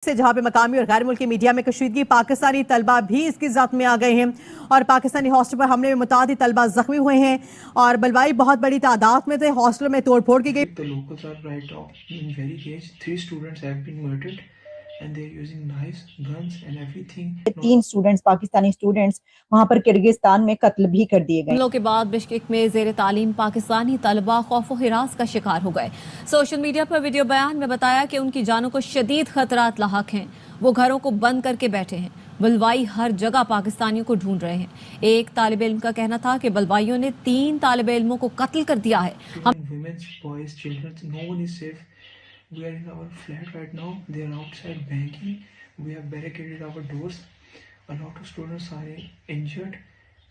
سے جہاں پہ مقامی اور غیر ملکی میڈیا میں کشیدگی، پاکستانی طلبہ بھی اس کی زد میں آ گئے ہیں اور پاکستانی ہاسٹل پر حملے میں متعدد طلبہ زخمی ہوئے ہیں اور بلوائی بہت بڑی تعداد میں تھے۔ ہاسٹلوں میں توڑ پھوڑ کی گئی۔ The locals are right now in very cage. 3 students have been murdered and they're using knives, guns and everything. 3 students Pakistani students وہاں پر کرگستان میں قتل بھی کر دیے گئے۔ حملوں کے بعد بشکیک میں زیر تعلیم پاکستانی طلبہ خوف و ہراس کا شکار ہو گئے۔ سوشل میڈیا پر ویڈیو بیان میں بتایا کہ ان کی جانوں کو شدید خطرات لاحق ہیں، وہ گھروں کو بند کر کے بیٹھے ہیں، بلوائی ہر جگہ پاکستانیوں کو ڈھونڈ رہے ہیں۔ ایک طالب علم کا کہنا تھا کہ بلوائیوں نے 3 طالب علموں کو قتل کر دیا ہے۔ Women, boys, children, no one is safe. We are in our flat right now. They are outside begging. We have barricaded our doors. A lot of students are injured.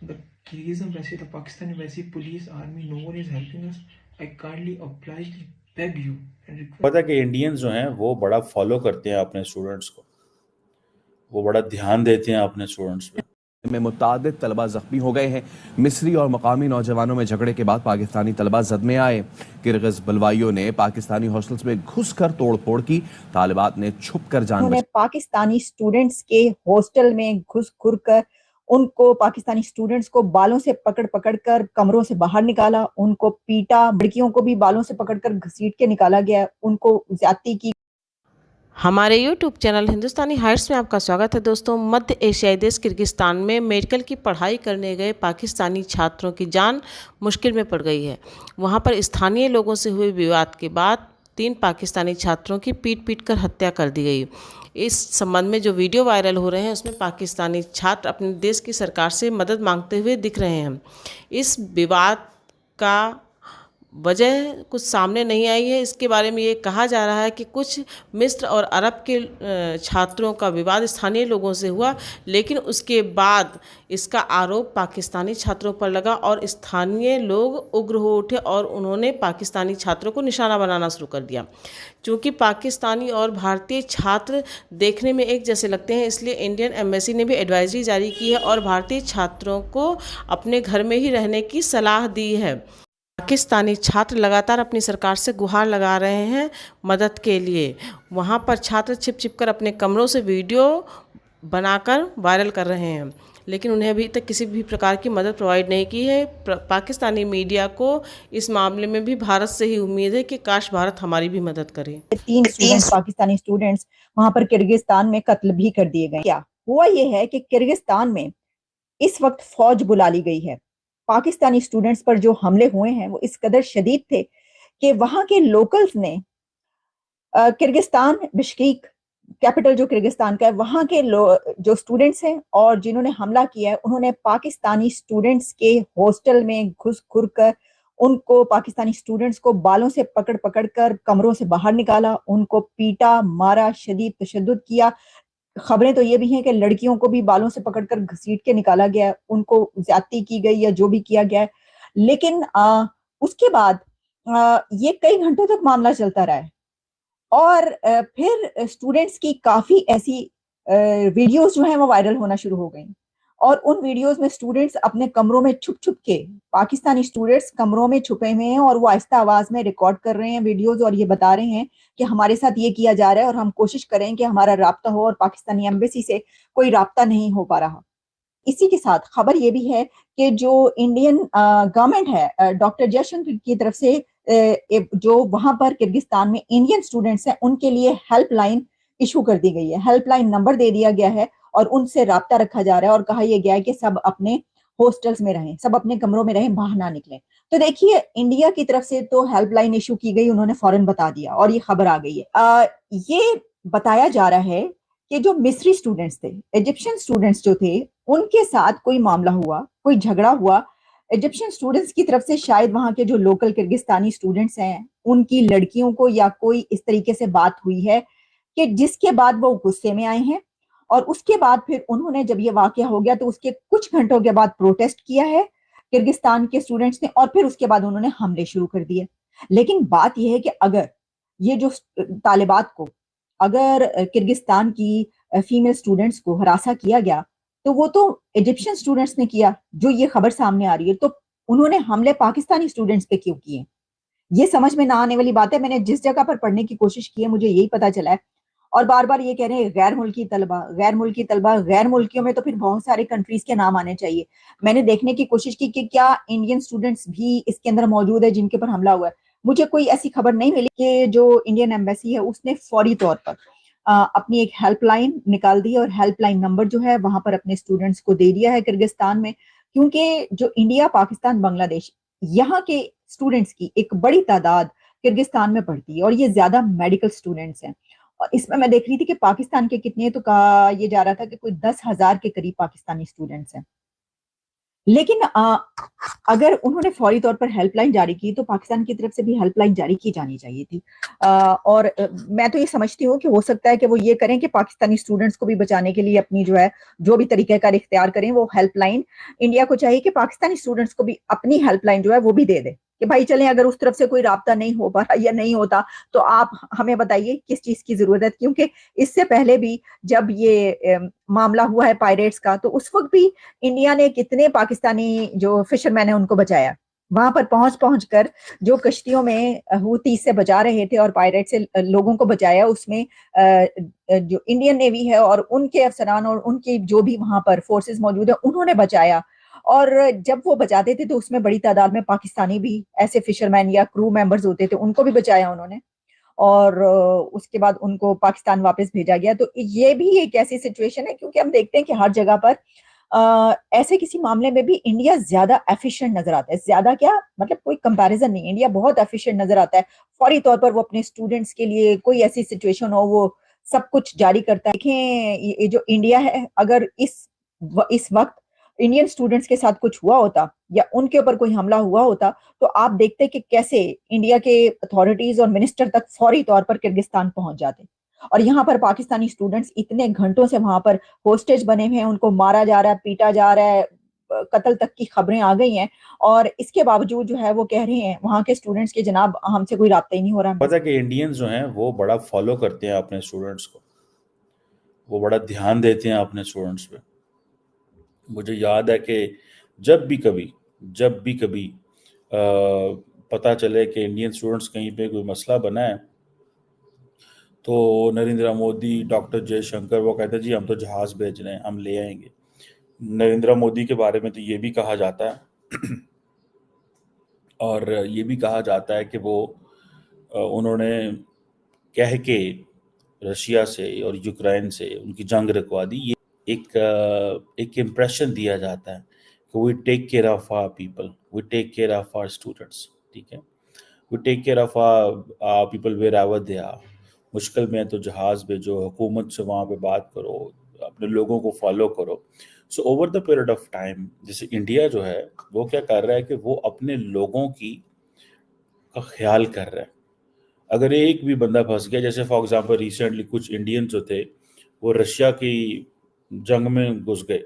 The Kyrgyz embassy, the Pakistani embassy, police, army, no one is helping us. I kindly oblige, beg you and request. پتا کہ Indians جو ہیں وہ بڑا follow کرتے ہیں اپنے students کو، وہ بڑا دھیان دیتے ہیں اپنے اسٹوڈنٹس پہ۔ میں متعدد طلبہ زخمی ہو گئے ہیں۔ مصری اور مقامی نوجوانوں میں جھگڑے کے بعد پاکستانی طلبہ زد میں آئے۔ کرغز بلوائیوں نے پاکستانی ہاسٹلز میں گھس کر توڑ پھوڑ کی، طالبات نے چھپ کر جان بچائی۔ پاکستانی اسٹوڈنٹس کے ہاسٹل میں گھس کر ان کو پاکستانی اسٹوڈنٹس کو بالوں سے پکڑ کر کمروں سے باہر نکالا، ان کو پیٹا، لڑکیوں کو بھی بالوں سے پکڑ کر گھسیٹ کے نکالا گیا، ان کو زیادتی کی۔ ہمارے یوٹیوب چینل ہندوستانی ہائٹس میں آپ کا سواگت ہے دوستوں۔ مدھیہ ایشیائی دیش کرغزستان میں میڈیکل کی پڑھائی کرنے گئے پاکستانی چھاتروں کی جان مشکل میں پڑ گئی ہے۔ وہاں پر استھانیہ لوگوں سے ہوئے وواد کے بعد 3 پاکستانی چھاتروں کی پیٹ کر ہتیا کر دی گئی۔ اس سمبند میں جو ویڈیو وائرل ہو رہے ہیں اس میں پاکستانی چھاتر اپنے دیش کی سرکار سے مدد مانگتے ہوئے دکھ رہے ہیں۔ اس وواد کا وجہ کچھ سامنے نہیں آئی ہے۔ اس کے بارے میں یہ کہا جا رہا ہے کہ کچھ مصر اور عرب کے چھاتروں کا وواد استھانیہ لوگوں سے ہوا، لیکن اس کے بعد اس کا آروپ پاکستانی چھاتروں پر لگا اور استھانیہ لوگ اگر ہو اٹھے اور انہوں نے پاکستانی چھاتروں کو نشانہ بنانا شروع کر دیا۔ چونکہ پاکستانی اور بھارتی چھاتر دیکھنے میں ایک جیسے لگتے ہیں، اس لیے انڈین ایمبیسی نے بھی ایڈوائزری جاری کی ہے اور بھارتی چھاتروں کو اپنے گھر میں ہی رہنے کی صلاح دی ہے۔ پاکستانی چھاتر لگاتار اپنی سرکار سے گہار لگا رہے ہیں مدد کے لیے۔ وہاں پر چھاتر چھپ کر اپنے کمروں سے ویڈیو بنا کر وائرل کر رہے ہیں، لیکن انہیں ابھی تک کسی بھی پرکار کی مدد پرووائڈ نہیں کی ہے۔ پاکستانی میڈیا کو اس معاملے میں بھی بھارت سے ہی امید ہے کہ کاش بھارت ہماری بھی مدد کرے۔ 3 اسٹوڈنٹس پاکستانی اسٹوڈنٹس وہاں پر کرغزستان میں قتل بھی کر دیے گئے۔ کیا ہوا یہ ہے کہ کرغزستان میں اس وقت فوج بلا لی گئی ہے۔ پاکستانی اسٹوڈنٹس پر جو حملے ہوئے ہیں وہ اس قدر شدید تھے کہ وہاں کے لوکلز نے کرغزستان بشکیک کیپٹل جو کرغزستان کا ہے، وہاں کے جو اسٹوڈنٹس ہیں اور جنہوں نے حملہ کیا ہے انہوں نے پاکستانی اسٹوڈنٹس کے ہاسٹل میں گھس کر ان کو پاکستانی اسٹوڈنٹس کو بالوں سے پکڑ کر کمروں سے باہر نکالا، ان کو پیٹا، مارا، شدید تشدد کیا۔ خبریں تو یہ بھی ہیں کہ لڑکیوں کو بھی بالوں سے پکڑ کر گھسیٹ کے نکالا گیا، ان کو زیادتی کی گئی یا جو بھی کیا گیا ہے۔ لیکن اس کے بعد یہ کئی گھنٹوں تک معاملہ چلتا رہا ہے اور پھر اسٹوڈنٹس کی کافی ایسی ویڈیوز جو ہیں وہ وائرل ہونا شروع ہو گئیں اور ان ویڈیوز میں اسٹوڈنٹس اپنے کمروں میں چھپ کے، پاکستانی اسٹوڈنٹس کمروں میں چھپے ہوئے ہیں اور وہ آہستہ آواز میں ریکارڈ کر رہے ہیں ویڈیوز اور یہ بتا رہے ہیں کہ ہمارے ساتھ یہ کیا جا رہا ہے اور ہم کوشش کریں کہ ہمارا رابطہ ہو، اور پاکستانی ایمبیسی سے کوئی رابطہ نہیں ہو پا رہا۔ اسی کے ساتھ خبر یہ بھی ہے کہ جو انڈین گورنمنٹ ہے، ڈاکٹر جے شنکر کی طرف سے جو وہاں پر کرغزستان میں انڈین اسٹوڈنٹس ہیں ان کے لیے ہیلپ لائن ایشو کر دی گئی ہے، ہیلپ لائن نمبر دے دیا گیا ہے اور ان سے رابطہ رکھا جا رہا ہے اور کہا یہ گیا ہے کہ سب اپنے ہاسٹلز میں رہیں، سب اپنے کمروں میں رہیں، باہر نہ نکلیں۔ تو دیکھیے انڈیا کی طرف سے تو ہیلپ لائن ایشو کی گئی، انہوں نے فوراً بتا دیا اور یہ خبر آ گئی ہے۔ یہ بتایا جا رہا ہے کہ جو مصری اسٹوڈنٹس تھے، ایجپشن اسٹوڈنٹس جو تھے، ان کے ساتھ کوئی معاملہ ہوا، کوئی جھگڑا ہوا ایجپشن اسٹوڈنٹس کی طرف سے، شاید وہاں کے جو لوکل کرغزستانی اسٹوڈنٹس ہیں ان کی لڑکیوں کو یا کوئی اس طریقے سے بات ہوئی ہے کہ جس کے بعد وہ غصے میں آئے ہیں اور اس کے بعد پھر انہوں نے جب یہ واقعہ ہو گیا تو اس کے کچھ گھنٹوں کے بعد پروٹیسٹ کیا ہے کرغزستان کے اسٹوڈنٹس نے اور پھر اس کے بعد انہوں نے حملے شروع کر دیے۔ لیکن بات یہ ہے کہ اگر یہ جو طالبات کو، اگر کرغزستان کی فیمیل اسٹوڈنٹس کو ہراساں کیا گیا تو وہ تو ایجپشن اسٹوڈنٹس نے کیا، جو یہ خبر سامنے آ رہی ہے، تو انہوں نے حملے پاکستانی اسٹوڈنٹس پہ کیوں کیے؟ یہ سمجھ میں نہ آنے والی بات ہے۔ میں نے جس جگہ پر پڑھنے کی کوشش کی ہے مجھے یہی پتا چلا ہے اور بار بار یہ کہہ رہے ہیں غیر ملکی طلبہ، غیر ملکی طلبہ، غیر ملکیوں میں تو پھر بہت سارے کنٹریز کے نام آنے چاہیے. میں نے دیکھنے کی کوشش کی کہ کیا انڈین اسٹوڈنٹس بھی اس کے اندر موجود ہے جن کے اوپر حملہ ہوا ہے. مجھے کوئی ایسی خبر نہیں ملی کہ جو انڈین ایمبیسی ہے اس نے فوری طور پر اپنی ایک ہیلپ لائن نکال دی اور ہیلپ لائن نمبر جو ہے وہاں پر اپنے اسٹوڈنٹس کو دے دیا ہے کرگستان میں. کیونکہ جو انڈیا، پاکستان، بنگلہ دیش، یہاں کے اسٹوڈنٹس کی ایک بڑی تعداد کرگستان میں پڑھتی ہے اور یہ زیادہ میڈیکل اسٹوڈنٹس ہیں. اور اس میں دیکھ رہی تھی کہ پاکستان کے کتنے، تو کہا یہ جا رہا تھا کہ کوئی 10,000 کے قریب پاکستانی اسٹوڈنٹس ہیں. لیکن اگر انہوں نے فوری طور پر ہیلپ لائن جاری کی تو پاکستان کی طرف سے بھی ہیلپ لائن جاری کی جانی چاہیے تھی. اور میں تو یہ سمجھتی ہوں کہ ہو سکتا ہے کہ وہ یہ کریں کہ پاکستانی اسٹوڈنٹس کو بھی بچانے کے لیے اپنی جو ہے جو بھی طریقہ کار اختیار کریں، وہ ہیلپ لائن انڈیا کو چاہیے کہ پاکستانی اسٹوڈنٹس کو بھی اپنی ہیلپ لائن جو ہے وہ بھی دے دے کہ بھائی چلیں اگر اس طرف سے کوئی رابطہ نہیں ہو پا رہا یا نہیں ہوتا تو آپ ہمیں بتائیے کس چیز کی ضرورت ہے. کیونکہ اس سے پہلے بھی جب یہ معاملہ ہوا ہے پائریٹس کا تو اس وقت بھی انڈیا نے کتنے پاکستانی جو فشر مین ہیں ان کو بچایا. وہاں پر پہنچ کر جو کشتیوں میں حوثی سے بچا رہے تھے اور پائریٹ سے لوگوں کو بچایا، اس میں جو انڈین نیوی ہے اور ان کے افسران اور ان کی جو بھی وہاں پر فورسز موجود ہیں انہوں نے بچایا. اور جب وہ بچاتے تھے تو اس میں بڑی تعداد میں پاکستانی بھی ایسے فشرمین یا کرو ممبرز ہوتے تھے، ان کو بھی بچایا انہوں نے، اور اس کے بعد ان کو پاکستان واپس بھیجا گیا. تو یہ بھی ایک ایسی سچویشن ہے کیونکہ ہم دیکھتے ہیں کہ ہر جگہ پر ایسے کسی معاملے میں بھی انڈیا زیادہ ایفیشینٹ نظر آتا ہے. زیادہ کیا مطلب کوئی کمپیریزن نہیں، انڈیا بہت ایفیشینٹ نظر آتا ہے. فوری طور پر وہ اپنے اسٹوڈنٹس کے لیے کوئی ایسی سچویشن ہو وہ سب کچھ جاری کرتا ہے. دیکھیں یہ جو انڈیا ہے، اگر اس وقت انڈین اسٹوڈنٹس کے ساتھ کچھ ہوا ہوتا یا ان کے اوپر کوئی حملہ ہوا ہوتا تو آپ دیکھتے کہ کیسے انڈیا کے اتھارٹیز اور منسٹر تک فوری طور پر کرگستان پہنچ جاتے. اور یہاں پر پاکستانی اسٹوڈنٹس اتنے گھنٹوں سے وہاں پر ہوسٹیج بنے ہوئے ہیں، ان کو مارا جا رہا ہے، پیٹا جا رہا ہے، قتل تک کی خبریں آ گئی ہیں، اور اس کے باوجود جو ہے وہ کہہ رہے ہیں وہاں کے اسٹوڈنٹس کے جناب ہم سے کوئی رابطہ ہی نہیں ہو رہا. پتہ کہ انڈینز جو ہیں وہ بڑا فالو کرتے ہیں اپنے اسٹوڈنٹس کو، وہ بڑا دھیان دیتے ہیں اپنے اسٹوڈنٹس پہ. مجھے یاد ہے کہ جب بھی کبھی پتہ چلے کہ انڈین اسٹوڈنٹس کہیں پہ کوئی مسئلہ بنا ہے تو نریندر مودی، ڈاکٹر جے شنکر وہ کہتے ہیں جی ہم تو جہاز بھیج رہے ہیں، ہم لے آئیں گے. نریندر مودی کے بارے میں تو یہ بھی کہا جاتا ہے اور یہ بھی کہا جاتا ہے کہ وہ انہوں نے کہہ کے رشیا سے اور یوکرین سے ان کی جنگ رکوا دی. یہ ایک امپریشن دیا جاتا ہے کہ we take care of our people, we take care of our students. ٹھیک ہے، we take care of our people wherever they are. مشکل میں تو جہاز بھیجو، حکومت سے وہاں پہ بات کرو، اپنے لوگوں کو فالو کرو. So over the period of time جیسے انڈیا جو ہے وہ کیا کر رہا ہے کہ وہ اپنے لوگوں کا خیال کر رہا ہے. اگر ایک بھی بندہ پھنس گیا، جیسے فار ایگزامپل ریسنٹلی کچھ انڈین جو تھے وہ رشیا کی جنگ میں گھس گئے